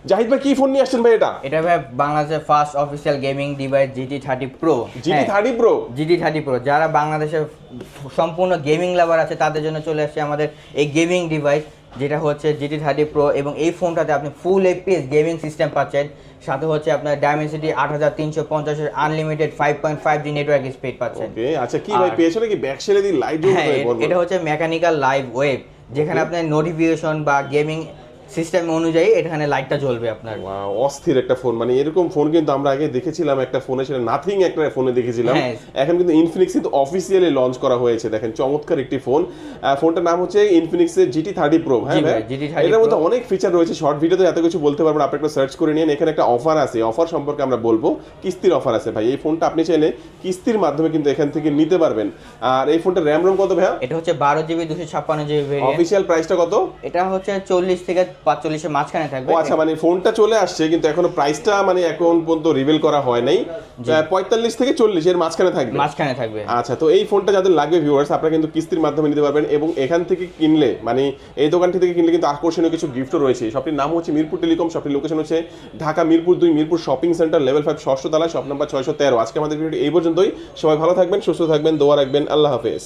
জাহিদ ভাই কি ফোন নিয়ে আসছেন ভাই? এটা ভাই বাংলাদেশের first official gaming device GT30 Pro। GT30 Pro? GT30 Pro যারা বাংলাদেশের সম্পূর্ণ গেমিং লাভার আছে তাদের জন্য চলে আসছে আমাদের এই গেমিং ডিভাইস, যেটা হচ্ছে GT30 Pro। এবং এই ফোনটাতে আপনি ফুল FPS গেমিং সিস্টেম পাচ্ছেন, সাথে হচ্ছে আপনার ডায়মেনসিটি 8350 এর আনলিমিটেড 5.5G নেটওয়ার্ক স্পিড পাচ্ছেন। ওকে, আচ্ছা কি ভাই পেছনে কি ব্যাক সেলে দি লাইট জ্বলছে? এটা হচ্ছে মেকানিক্যাল লাইভ ওয়েভ, যেখানে আপনার নোটিফিকেশন বা গেমিং সিস্টেম অনুযায়ী এখানে লাইটটা জ্বলবে আপনার। ওয়াও, অস্থির একটা ফোন। মানে এরকম ফোন কিন্তু আমরা আগে দেখেছিলাম একটা ফোনে, সেটা নাথিং একটা ফোনে দেখেছিলাম। এখন কিন্তু ইনফিনিক্স কিন্তু অফিসিয়ালি লঞ্চ করা হয়েছে। দেখেন চমৎকার একটি ফোন। ফোনটার নাম হচ্ছে ইনফিনিক্সের GT30 Pro। হ্যাঁ ভাই, এটার মধ্যে অনেক ফিচার রয়েছে, শর্ট ভিডিওতে এত কিছু বলতে পারবো না, আপনি একটা সার্চ করে নিন। এখানে একটা অফার আছে, অফার সম্পর্কে আমরা বলবো। কিস্তির অফার আছে ভাই, এই ফোনটা আপনি চাইলে কিস্তির মাধ্যমে কিন্তু এখান থেকে নিতে পারবেন। আর এই ফোনটা র্যাম রোম কত ভাই? এটা হচ্ছে 12GB 256GB ভেরিয়েন্ট। অফিশিয়াল প্রাইসটা কত? এটা হচ্ছে 40 থেকে 45 এর মাঝখানে থাকবে। ও আচ্ছা, মানে ফোনটা চলে আসছে কিন্তু এখনো প্রাইসটা মানে এখন পর্যন্ত রিভিল করা হয় নাই। 45 থেকে 40 এর মাঝখানে থাকবে। আচ্ছা, তো এই ফোনটা যাদের লাগবে ভিউয়ার্স, আপনারা কিন্তু কিস্তির মাধ্যমে নিতে পারবেন। এবং এখান থেকে কিনলে, মানে এই দোকানটি থেকে কিনলে কিন্তু আকর্ষণীয় কিছু গিফটও রয়েছে। শপটির নাম হচ্ছে মিরপুর টেলিকম, শপটির লোকেশন হচ্ছে Dhaka Mirpur 2 Mirpur shopping centre level 5 ষষ্ঠ তলায়, শপ নাম্বার 613। আজকে আমাদের ভিডিওটি এই পর্যন্তই। সবাই ভালো থাকবেন, সুস্থ থাকবেন, দোয়া রাখবেন। আল্লাহ হাফেজ।